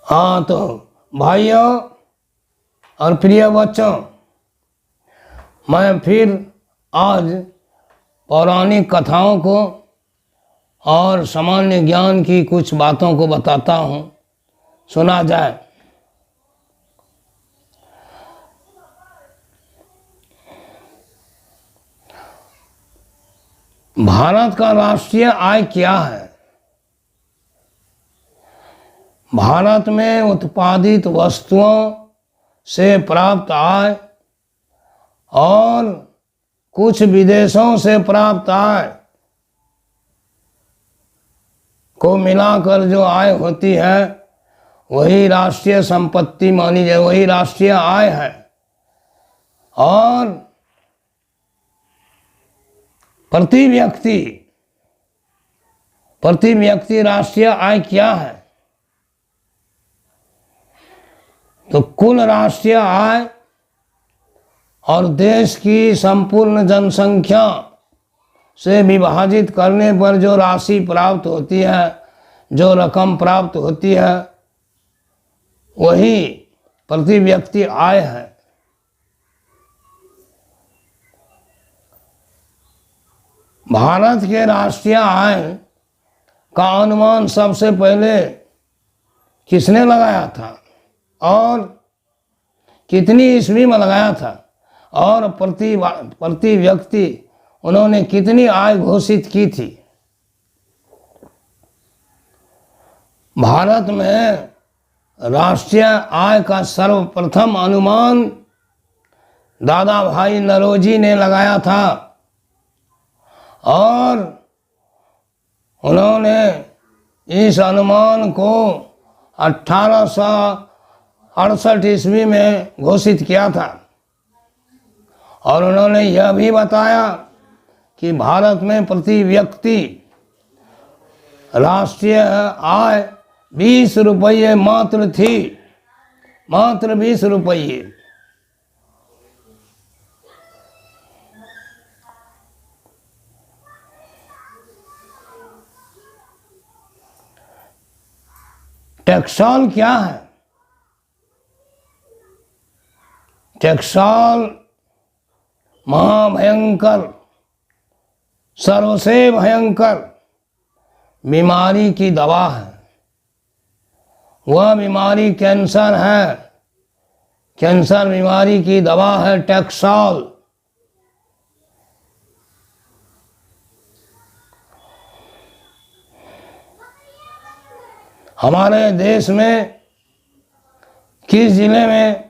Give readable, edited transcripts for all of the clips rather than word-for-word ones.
हाँ, तो भाइयों और प्रिय बच्चों, मैं फिर आज पौराणिक कथाओं को और सामान्य ज्ञान की कुछ बातों को बताता हूँ, सुना जाए। भारत का राष्ट्रीय आय क्या है? भारत में उत्पादित वस्तुओं से प्राप्त आय और कुछ विदेशों से प्राप्त आय को मिलाकर जो आय होती है वही राष्ट्रीय संपत्ति मानी जाए, वही राष्ट्रीय आय है। और प्रति व्यक्ति राष्ट्रीय आय क्या है? तो कुल राष्ट्रीय आय और देश की संपूर्ण जनसंख्या से विभाजित करने पर जो राशि प्राप्त होती है, जो रकम प्राप्त होती है, वही प्रति व्यक्ति आय है। भारत के राष्ट्रीय आय का अनुमान सबसे पहले किसने लगाया था और कितनी ईस्वी में लगाया था, और प्रति व्यक्ति उन्होंने कितनी आय घोषित की थी? भारत में राष्ट्रीय आय का सर्वप्रथम अनुमान दादा भाई नौरोजी ने लगाया था और उन्होंने इस अनुमान को 1868 ईस्वी में घोषित किया था। और उन्होंने यह भी बताया कि भारत में प्रति व्यक्ति राष्ट्रीय आय 20 रुपये मात्र थी, मात्र 20 रुपये। टैक्सॉल क्या है? टैक्सॉल महाभयंकर, सर्वसे भयंकर बीमारी की दवा है। वह बीमारी कैंसर है, कैंसर बीमारी की दवा है टैक्सॉल। हमारे देश में किस जिले में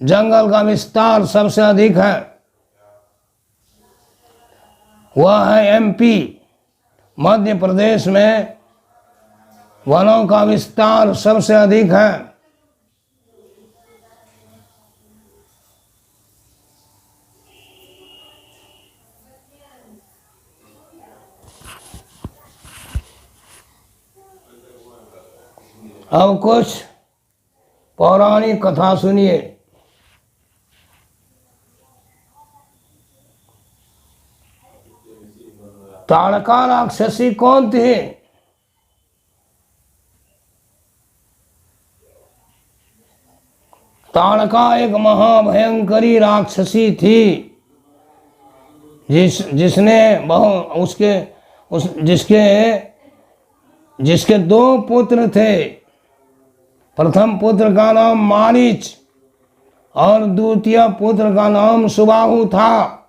जंगल का विस्तार सबसे अधिक है? वह है एमपी। मध्य प्रदेश में वनों का विस्तार सबसे अधिक है। अब कुछ पौराणिक कथा सुनिए। ताड़का राक्षसी कौन थी? ताड़का एक महाभयंकरी राक्षसी थी जिसके 2 पुत्र थे। प्रथम पुत्र का नाम मारीच और द्वितीय पुत्र का नाम सुबाहु था।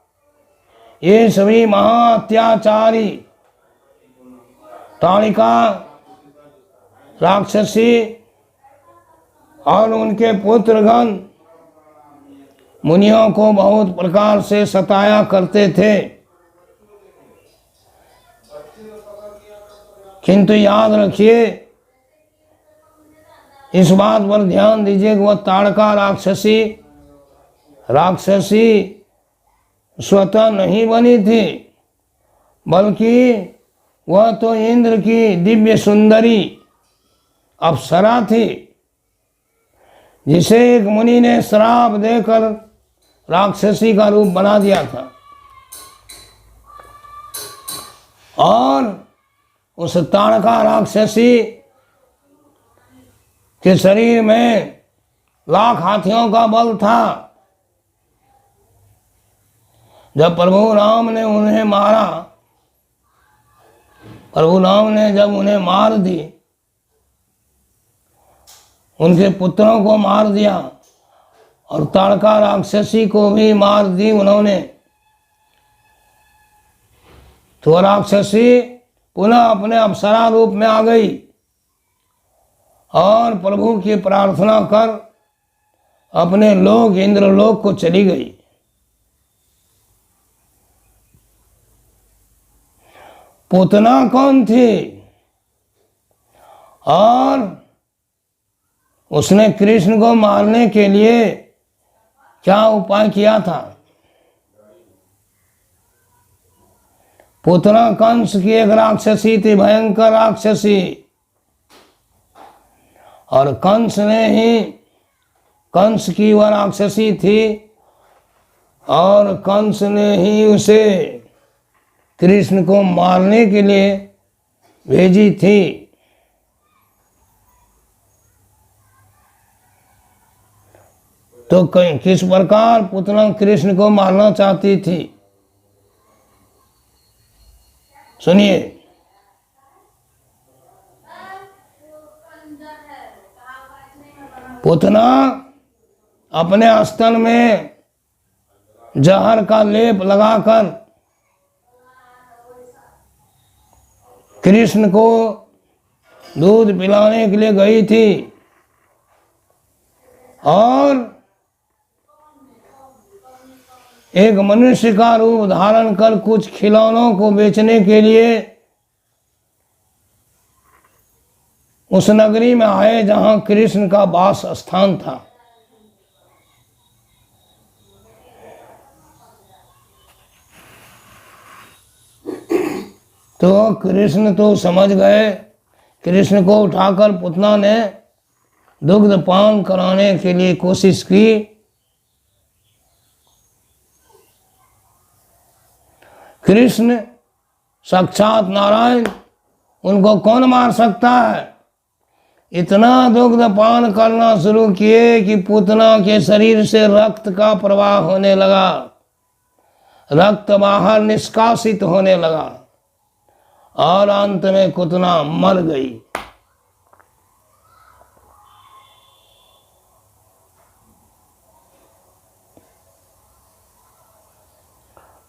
ये सभी महाअत्याचारी ताड़िका राक्षसी और उनके पुत्रगण मुनियों को बहुत प्रकार से सताया करते थे। किंतु याद रखिए, इस बात पर ध्यान दीजिए कि वह ताड़का राक्षसी स्वतः नहीं बनी थी, बल्कि वह तो इंद्र की दिव्य सुंदरी अप्सरा थी, जिसे एक मुनि ने श्राप देकर राक्षसी का रूप बना दिया था। और उस ताड़का राक्षसी के शरीर में लाख हाथियों का बल था। जब प्रभु राम ने उन्हें मारा, प्रभु राम ने जब उन्हें मार दी, उनके पुत्रों को मार दिया और ताड़का राक्षसी को भी मार दी उन्होंने, तो राक्षसी पुनः अपने अप्सरा रूप में आ गई और प्रभु की प्रार्थना कर अपने लोक इंद्रलोक को चली गई। पूतना कौन थी और उसने कृष्ण को मारने के लिए क्या उपाय किया था? पूतना कंस की एक राक्षसी थी, भयंकर राक्षसी, और कंस की वह राक्षसी थी और कंस ने ही उसे कृष्ण को मारने के लिए भेजी थी। तो किस प्रकार पूतना कृष्ण को मारना चाहती थी, सुनिए। पूतना अपने स्तन में जहर का लेप लगाकर कृष्ण को दूध पिलाने के लिए गई थी और एक मनुष्य का रूप धारण कर कुछ खिलौनों को बेचने के लिए उस नगरी में आए जहां कृष्ण का वास स्थान था। तो कृष्ण तो समझ गए। कृष्ण को उठाकर पूतना ने दुग्ध पान कराने के लिए कोशिश की। कृष्ण साक्षात नारायण, उनको कौन मार सकता है? इतना दुग्ध पान करना शुरू किए कि पूतना के शरीर से रक्त का प्रवाह होने लगा, रक्त बाहर निष्कासित होने लगा और अंत में पूतना मर गई।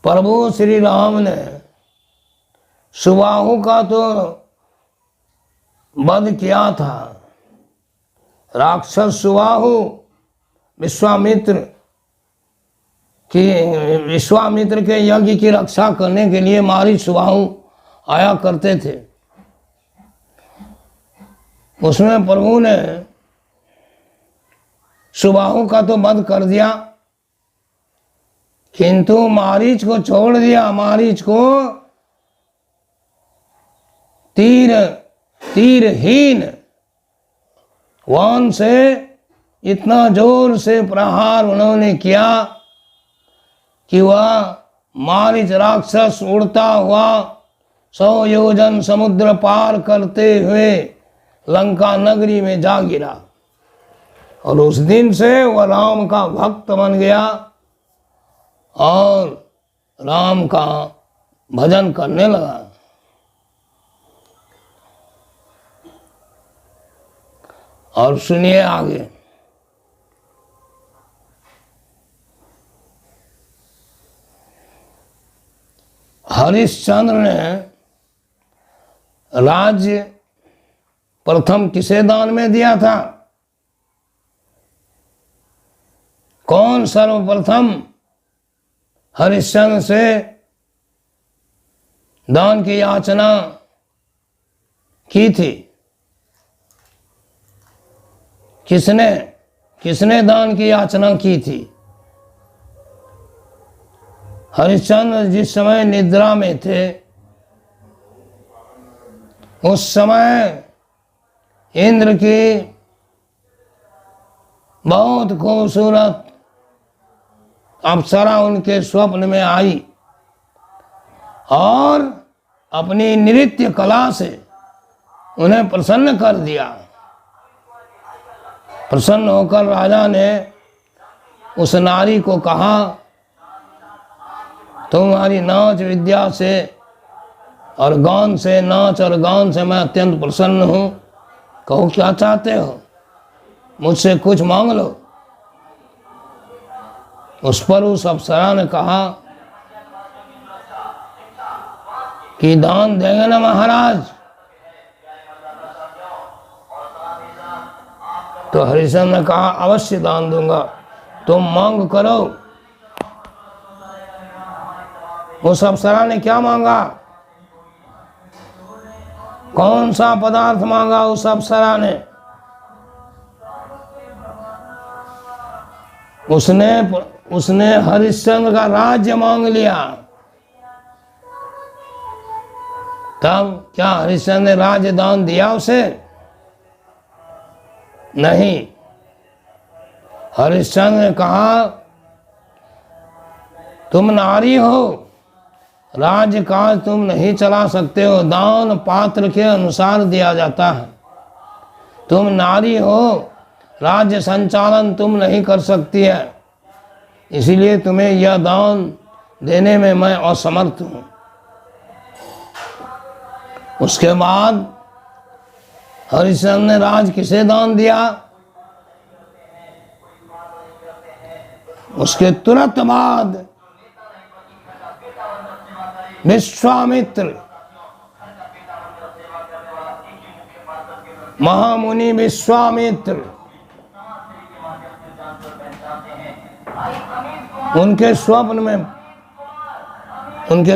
प्रभु श्री राम ने सुबाहु का तो वध किया था। राक्षस सुबाहु विश्वामित्र के यज्ञ की रक्षा करने के लिए मारी सुबाहु आया करते थे। उसमें प्रभु ने सुबाहु का तो वध कर दिया, किंतु मारीच को छोड़ दिया। मारीच को तीरहीन वान से इतना जोर से प्रहार उन्होंने किया कि वह मारीच राक्षस उड़ता हुआ 100 योजन समुद्र पार करते हुए लंका नगरी में जा गिरा और उस दिन से वह राम का भक्त बन गया और राम का भजन करने लगा। और सुनिए आगे। हरिश्चंद्र ने राज्य प्रथम किसे दान में दिया था? कौन सर्वप्रथम हरिश्चंद्र से दान की याचना की थी? किसने दान की याचना की थी? हरिश्चंद्र जिस समय निद्रा में थे उस समय इंद्र की बहुत खूबसूरत अप्सरा उनके स्वप्न में आई और अपनी नृत्य कला से उन्हें प्रसन्न कर दिया। प्रसन्न होकर राजा ने उस नारी को कहा, तुम्हारी नाच विद्या से और गान से, नाच और गान से मैं अत्यंत प्रसन्न हूँ। कहो क्या चाहते हो, मुझसे कुछ मांग लो। उस पर उस अप्सरा ने कहा कि दान देंगे ना महाराज। तो हरिश्चंद्र ने कहा अवश्य दान दूंगा, तुम मांग करो। उस अप्सरा ने क्या मांगा, कौन सा पदार्थ मांगा उस अप्सरा ने? उसने हरिश्चंद्र का राज्य मांग लिया। तब क्या हरिश्चंद्र ने राज्य दान दिया उसे? नहीं। हरिश्चंद्र ने कहा तुम नारी हो, राज्य काज तुम नहीं चला सकते हो, दान पात्र के अनुसार दिया जाता है। तुम नारी हो, राज्य संचालन तुम नहीं कर सकती है, इसीलिए तुम्हें यह दान देने में मैं असमर्थ हूँ। उसके बाद हरिश्चंद्र ने राज किसे दान दिया? उसके तुरंत बाद विश्वामित्र, महामुनि विश्वामित्र, उनके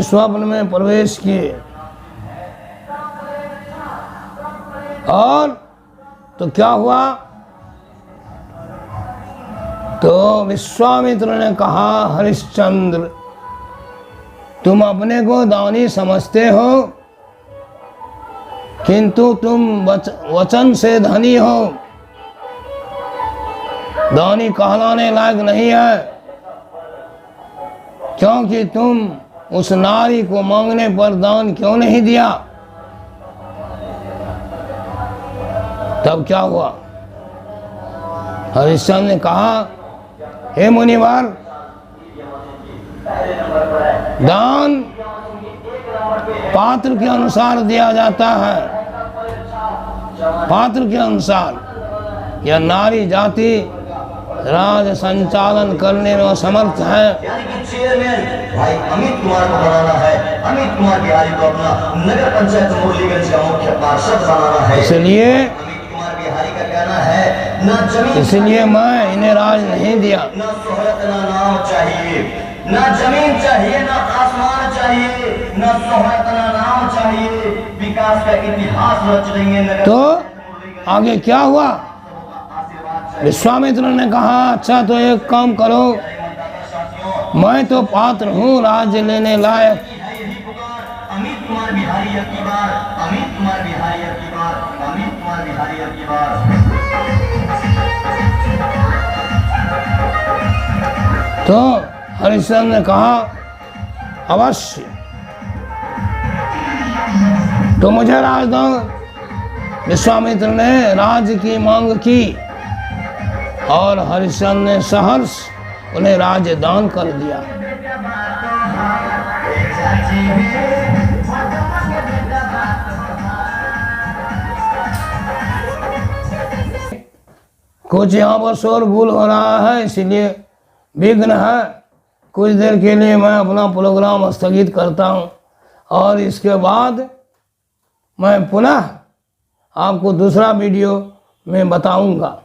स्वप्न में प्रवेश किए। और तो क्या हुआ? तो विश्वामित्र ने कहा हरिश्चंद्र, तुम अपने को दानी समझते हो, किंतु तुम वचन से धनी हो, दानी कहलाने लायक नहीं है, क्योंकि तुम उस नारी को मांगने पर दान क्यों नहीं दिया? तब क्या हुआ? हरिश्चंद्र ने कहा हे मुनिवर, दान पात्र के अनुसार दिया जाता है, पात्र के अनुसार। यह नारी जाति राज संचालन करने में असमर्थ है। चेयरमैन भाई अमित कुमार को बनाना है, अमित कुमार बिहारी को अपना नगर पंचायत मुरलीगंज का मुख्य पार्षद बनाना है। इसलिए अमित कुमार बिहारी का कहना है ना जमीन, इसलिए मैं इन्हें राज नहीं दिया। ना शोहरत ना नाम चाहिए, ना जमीन चाहिए, ना आसमान चाहिए, ना शोहरत ना नाम चाहिए, विकास का इतिहास रच देंगे नगर। तो आगे क्या हुआ? विश्वामित्र ने कहा अच्छा तो एक काम करो, मैं तो पात्र हूँ राज्य लेने लायक। अमित कुमार बिहारी अब की बार, अमित कुमार बिहारी अब की बार, अमित कुमार बिहारी अब की बार। तो हरिश्चंद्र ने कहा अवश्य, तो मुझे राज दो। विश्वामित्र ने राज्य की मांग की और हरिश्चंद्र ने सहर्ष उन्हें राज्य दान कर दिया। कुछ यहाँ पर शोरगुल हो रहा है, इसीलिए विघ्न है। कुछ देर के लिए मैं अपना प्रोग्राम स्थगित करता हूँ और इसके बाद मैं पुनः आपको दूसरा वीडियो में बताऊंगा।